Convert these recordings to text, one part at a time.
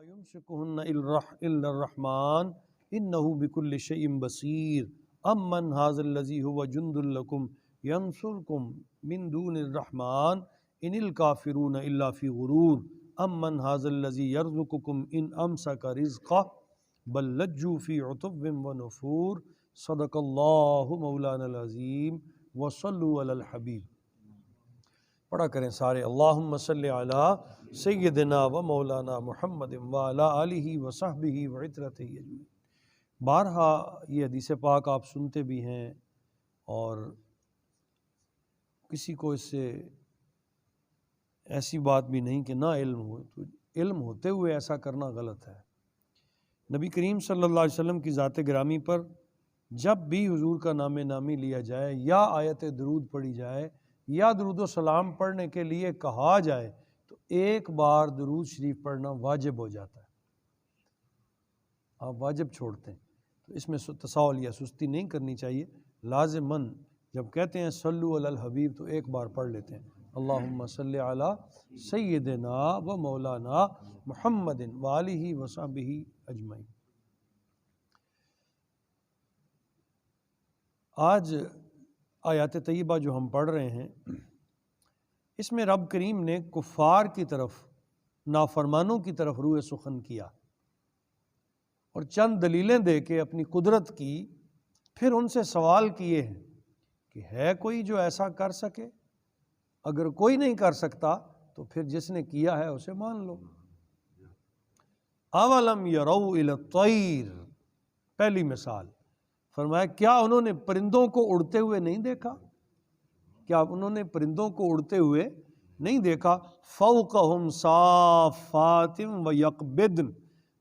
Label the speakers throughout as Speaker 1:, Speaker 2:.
Speaker 1: يمسكهن إلا الرحمن إنه بكل شيء بصير أمن هذا الذي هو جند لكم ينصركم من دون الرحمن إن الكافرون إلا في غرور أمن هذا الذي يرزقكم إن أمسك رزقه بل لجوا في عتب ونفور صدق الله مولانا العظیم وصلوا علی الحبیب۔ پڑھا کریں سارے اللہم صلی علی سیدنا و مولانا محمد وعلی آلہ و صحبہ و عترتہ اجمعین۔ بارہا یہ حدیث پاک آپ سنتے بھی ہیں اور کسی کو اس سے ایسی بات بھی نہیں کہ نہ علم ہو، تو علم ہوتے ہوئے ایسا کرنا غلط ہے۔ نبی کریم صلی اللہ علیہ وسلم کی ذات گرامی پر جب بھی حضور کا نام نامی لیا جائے یا آیت درود پڑھی جائے یا درود و سلام پڑھنے کے لیے کہا جائے تو ایک بار درود شریف پڑھنا واجب ہو جاتا ہے۔ آپ واجب چھوڑتے ہیں، تو اس میں تساہل یا سستی نہیں کرنی چاہیے۔ لازماً جب کہتے ہیں صلو علی الحبیب تو ایک بار پڑھ لیتے ہیں اللہم صلی علی سیدنا و مولانا محمد وآلہ و صحبہ اجمعین۔ آج آیات طیبہ جو ہم پڑھ رہے ہیں اس میں رب کریم نے کفار کی طرف، نافرمانوں کی طرف روئے سخن کیا اور چند دلیلیں دے کے اپنی قدرت کی، پھر ان سے سوال کیے ہیں کہ ہے کوئی جو ایسا کر سکے؟ اگر کوئی نہیں کر سکتا تو پھر جس نے کیا ہے اسے مان لو۔ اولم یروا الی الطیر، پہلی مثال فرمایا کیا انہوں نے پرندوں کو اڑتے ہوئے نہیں دیکھا؟ کیا انہوں نے پرندوں کو اڑتے ہوئے نہیں دیکھا؟ فوقہم صافات و یقبضن،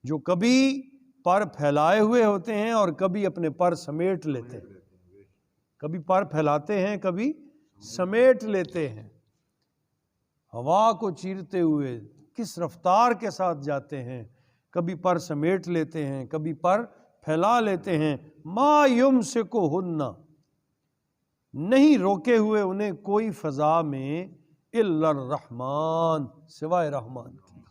Speaker 1: جو کبھی پر پھیلائے ہوئے ہوتے ہیں اور کبھی اپنے پر سمیٹ لیتے ہیں، کبھی پر پھیلاتے ہیں کبھی سمیٹ لیتے ہیں۔ ہوا کو چیرتے ہوئے کس رفتار کے ساتھ جاتے ہیں، کبھی پر سمیٹ لیتے ہیں کبھی پر پھیلا لیتے ہیں۔ ما یمسکہن، نہیں روکے ہوئے انہیں کوئی فضا میں، الا الرحمن، سوائے رحمان کی۔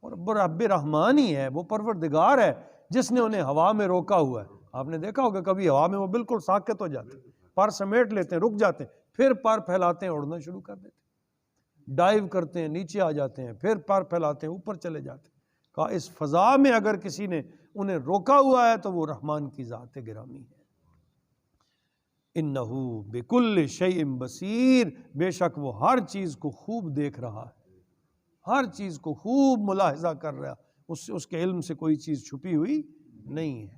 Speaker 1: اور رب رحمان ہی ہے، وہ پروردگار ہے جس نے انہیں ہوا میں روکا ہوا ہے۔ آپ نے دیکھا ہوگا کبھی ہوا میں وہ بالکل ساکت ہو جاتے ہیں، پر سمیٹ لیتے ہیں، رک جاتے ہیں، پھر پر پھیلاتے ہیں، اڑنا شروع کر دیتے ہیں، ڈائیو کرتے ہیں، نیچے آ جاتے ہیں، پھر پر پھیلاتے ہیں، اوپر چلے جاتے ہیں۔ کہا اس فضا میں اگر کسی نے انہیں روکا ہوا ہے تو وہ رحمان کی ذات گرامی ہے۔ انہ بکل شیء بصیر، بے شک وہ ہر چیز کو خوب دیکھ رہا ہے، ہر چیز کو خوب ملاحظہ کر رہا ہے، اس کے علم سے کوئی چیز چھپی ہوئی نہیں ہے۔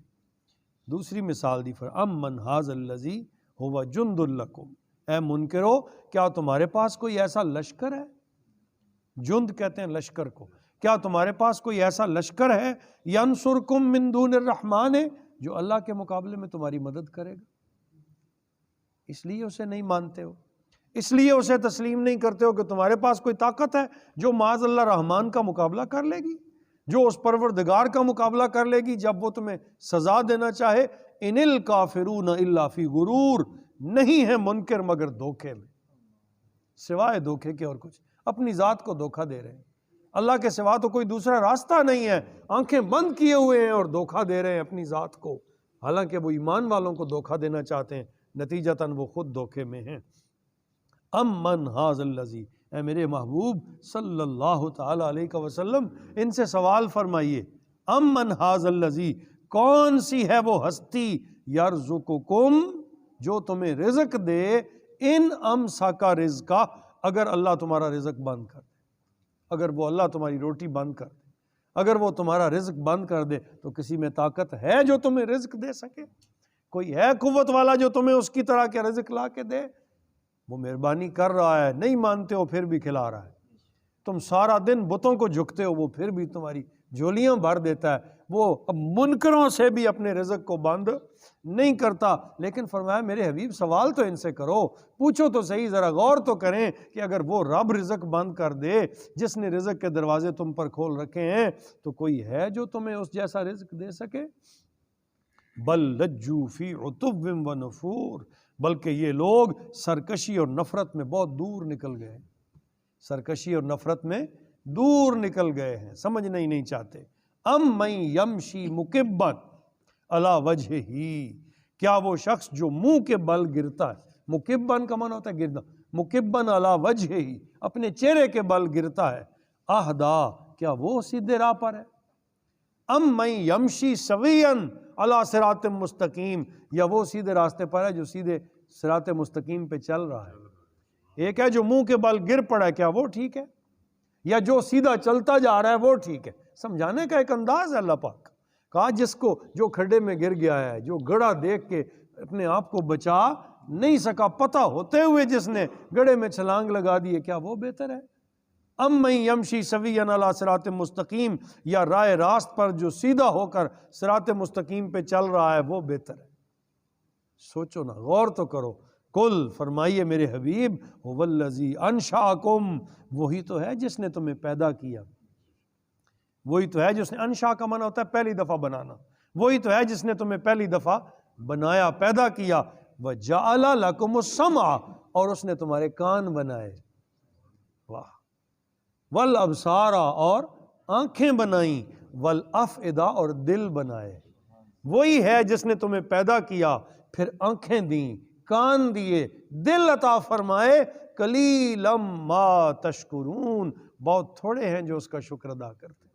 Speaker 1: دوسری مثال دی امن ھذا الذی ھو جند لکم، اے منکرو کیا تمہارے پاس کوئی ایسا لشکر ہے؟ جند کہتے ہیں لشکر کو۔ کیا تمہارے پاس کوئی ایسا لشکر ہے ینصرکم من دون الرحمن، جو اللہ کے مقابلے میں تمہاری مدد کرے گا؟ اس لیے اسے نہیں مانتے ہو، اس لیے اسے تسلیم نہیں کرتے ہو کہ تمہارے پاس کوئی طاقت ہے جو معاذ اللہ رحمان کا مقابلہ کر لے گی، جو اس پروردگار کا مقابلہ کر لے گی جب وہ تمہیں سزا دینا چاہے۔ ان الکافرون الا فی غرور، نہیں ہے منکر مگر دھوکے میں، سوائے دھوکے کے اور کچھ، اپنی ذات کو دھوکہ دے رہے ہیں۔ اللہ کے سوا تو کوئی دوسرا راستہ نہیں ہے، آنکھیں بند کیے ہوئے ہیں اور دھوکہ دے رہے ہیں اپنی ذات کو، حالانکہ وہ ایمان والوں کو دھوکہ دینا چاہتے ہیں، نتیجتاً وہ خود دھوکے میں ہیں۔ امن ھذا الذی، اے میرے محبوب صلی اللہ تعالی علیہ وسلم ان سے سوال فرمائیے، امن ھذا الذی، کون سی ہے وہ ہستی، یرزقکم، جو تمہیں رزق دے، ان امسک رزقہ، اگر اللہ تمہارا رزق بند کر دے، اگر وہ اللہ تمہاری روٹی بند کر دے، اگر وہ تمہارا رزق بند کر دے تو کسی میں طاقت ہے جو تمہیں رزق دے سکے؟ کوئی ہے قوت والا جو تمہیں اس کی طرح کے رزق لا کے دے؟ وہ مہربانی کر رہا ہے، نہیں مانتے ہو پھر بھی کھلا رہا ہے۔ تم سارا دن بتوں کو جھکتے ہو، وہ پھر بھی تمہاری جھولیاں بھر دیتا ہے، وہ اب منکروں سے بھی اپنے رزق کو بند نہیں کرتا۔ لیکن فرمایا میرے حبیب سوال تو ان سے کرو، پوچھو تو صحیح، ذرا غور تو کریں کہ اگر وہ رب رزق بند کر دے جس نے رزق کے دروازے تم پر کھول رکھے ہیں تو کوئی ہے جو تمہیں اس جیسا رزق دے سکے؟ بل لجوا فی عتب و نفور، بلکہ یہ لوگ سرکشی اور نفرت میں بہت دور نکل گئے، سرکشی اور نفرت میں دور نکل گئے ہیں، سمجھنا ہی نہیں چاہتے۔ ام من یمشی مکبن علی وجہ ہی، کیا وہ شخص جو منہ کے بل گرتا ہے، مکبن کا معنی ہوتا ہے گرنا، مکبن علی وجہ ہی، اپنے چہرے کے بل گرتا ہے، اہدا، کیا وہ سیدھے راہ پر ہے؟ ام من یمشی سویا علی صراط مستقیم، یا وہ سیدھے راستے پر ہے جو سیدھے صراط مستقیم پہ چل رہا ہے۔ ایک ہے جو منہ کے بل گر پڑا ہے، کیا وہ ٹھیک ہے؟ یا جو سیدھا چلتا جا رہا ہے وہ ٹھیک ہے؟ سمجھانے کا ایک انداز ہے اللہ پاک۔ کہا جس کو جو کھڈے میں گر گیا ہے، جو گڑھا دیکھ کے اپنے آپ کو بچا نہیں سکا، پتہ ہوتے ہوئے جس نے گڑھے میں چھلانگ لگا دی ہے، کیا وہ بہتر ہے؟ ام من یمشی سویا علی صراط مستقیم، یا راہ راست پر جو سیدھا ہو کر صراط مستقیم پہ چل رہا ہے وہ بہتر ہے؟ سوچو نا، غور تو کرو۔ کل، فرمائیے میرے حبیب، هو الذی انشأکم، وہی تو ہے جس نے تمہیں پیدا کیا، وہی تو ہے جس نے، انشاء کا معنی ہوتا ہے پہلی دفعہ بنانا، وہی تو ہے جس نے تمہیں پہلی دفعہ بنایا، پیدا کیا، وجعل لکم السمع، اور اس نے تمہارے کان بنائے، واہ، والابصار، اور آنکھیں بنائیں، والافئدہ، اور دل بنائے۔ وہی ہے جس نے تمہیں پیدا کیا، پھر آنکھیں دیں، کان دیے، دل عطا فرمائے، قلیلا ما تشکرون، بہت تھوڑے ہیں جو اس کا شکر ادا کرتے ہیں۔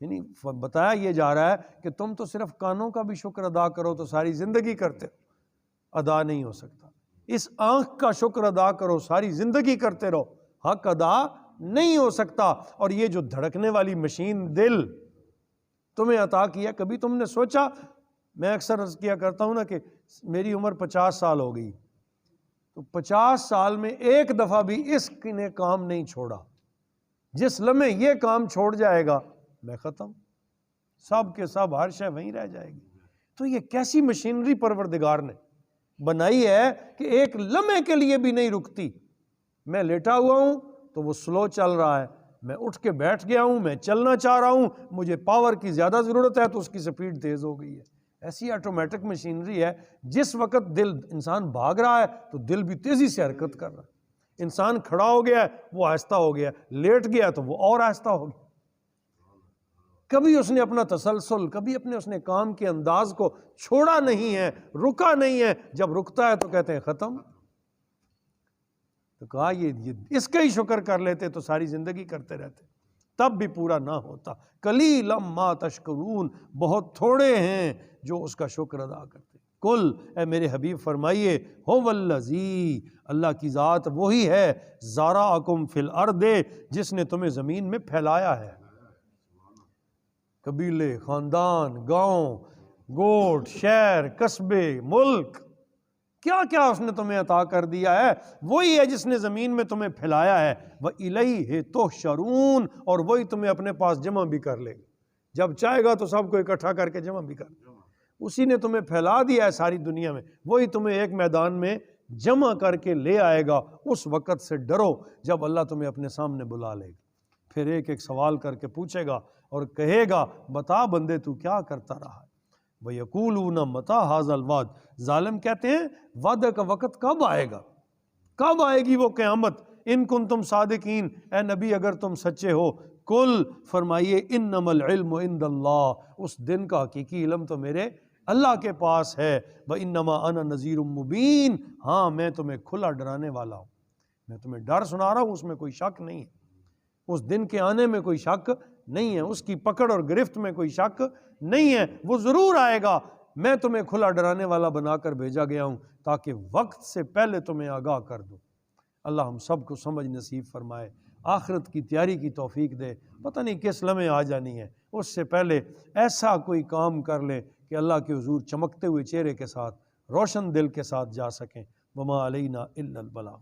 Speaker 1: یعنی بتایا یہ جا رہا ہے کہ تم تو صرف کانوں کا بھی شکر ادا کرو تو ساری زندگی کرتے ہو، ادا نہیں ہو سکتا۔ اس آنکھ کا شکر ادا کرو، ساری زندگی کرتے رہو، حق ادا نہیں ہو سکتا۔ اور یہ جو دھڑکنے والی مشین دل تمہیں عطا کیا، کبھی تم نے سوچا؟ میں اکثر عرض کیا کرتا ہوں نا کہ میری عمر 50 سال ہو گئی، تو 50 سال میں ایک دفعہ بھی اس نے کام نہیں چھوڑا۔ جس لمحے یہ کام چھوڑ جائے گا میں ختم، سب کے سب، ہر شے وہیں رہ جائے گی۔ تو یہ کیسی مشینری پروردگار نے بنائی ہے کہ ایک لمحے کے لیے بھی نہیں رکتی۔ میں لیٹا ہوا ہوں تو وہ سلو چل رہا ہے، میں اٹھ کے بیٹھ گیا ہوں، میں چلنا چاہ رہا ہوں، مجھے پاور کی زیادہ ضرورت ہے تو اس کی سپیڈ تیز ہو گئی ہے۔ ایسی آٹومیٹک مشینری ہے، جس وقت دل انسان بھاگ رہا ہے تو دل بھی تیزی سے حرکت کر رہا ہے۔ انسان کھڑا ہو گیا ہے وہ آہستہ ہو گیا، لیٹ گیا تو وہ اور آہستہ ہو گیا۔ کبھی اس نے اپنا تسلسل، کبھی اپنے اس نے کام کے انداز کو چھوڑا نہیں ہے، رکا نہیں ہے۔ جب رکتا ہے تو کہتے ہیں ختم۔ تو کہا یہ اس کا ہی شکر کر لیتے تو ساری زندگی کرتے رہتے، تب بھی پورا نہ ہوتا۔ قلیلا ما تشکرون، بہت تھوڑے ہیں جو اس کا شکر ادا کرتے۔ کل، اے میرے حبیب فرمائیے، هو الذی، اللہ کی ذات وہی ہے، ذرأکم فی الارض، جس نے تمہیں زمین میں پھیلایا ہے۔ قبیلے، خاندان، گاؤں، گوٹھ، شہر، قصبے، ملک، کیا کیا اس نے تمہیں عطا کر دیا ہے، وہی ہے جس نے زمین میں تمہیں پھیلایا ہے۔ وَإِلَيْهِ تُحْشَرُونَ، اور وہی تمہیں اپنے پاس جمع بھی کر لے گا، جب چاہے گا تو سب کو اکٹھا کر کے جمع بھی کر لے گا۔ اسی نے تمہیں پھیلا دیا ہے ساری دنیا میں، وہی تمہیں ایک میدان میں جمع کر کے لے آئے گا۔ اس وقت سے ڈرو جب اللہ تمہیں اپنے سامنے بلا لے گا، پھر ایک ایک سوال کر کے پوچھے گا اور کہے گا، بتا بندے تو کیا کرتا رہا ہے۔ وَيَقُولُونَ مَتَىٰ هَٰذَا الْوَعْدُ، ظالم کہتے ہیں وعدے کا وقت کب آئے گا، کب آئے گی وہ قیامت، ان کنتم صادقین، اے نبی اگر تم سچے ہو۔ کل، فرمائیے، انما العلم عند اللہ، اس دن کا حقیقی علم تو میرے اللہ کے پاس ہے۔ وَإِنَّمَا أَنَا نَذِيرٌ مُّبِينٌ، ہاں میں تمہیں کھلا ڈرانے والا ہوں، میں تمہیں ڈر سنا رہا ہوں، اس میں کوئی شک نہیں ہے، اس دن کے آنے میں کوئی شک نہیں ہے، اس کی پکڑ اور گرفت میں کوئی شک نہیں ہے، وہ ضرور آئے گا۔ میں تمہیں کھلا ڈرانے والا بنا کر بھیجا گیا ہوں تاکہ وقت سے پہلے تمہیں آگاہ کر دوں۔ اللہ ہم سب کو سمجھ نصیب فرمائے، آخرت کی تیاری کی توفیق دے۔ پتہ نہیں کس لمحے آ جانی ہے، اس سے پہلے ایسا کوئی کام کر لیں کہ اللہ کے حضور چمکتے ہوئے چہرے کے ساتھ، روشن دل کے ساتھ جا سکیں۔ وما علینا الا البلاغ۔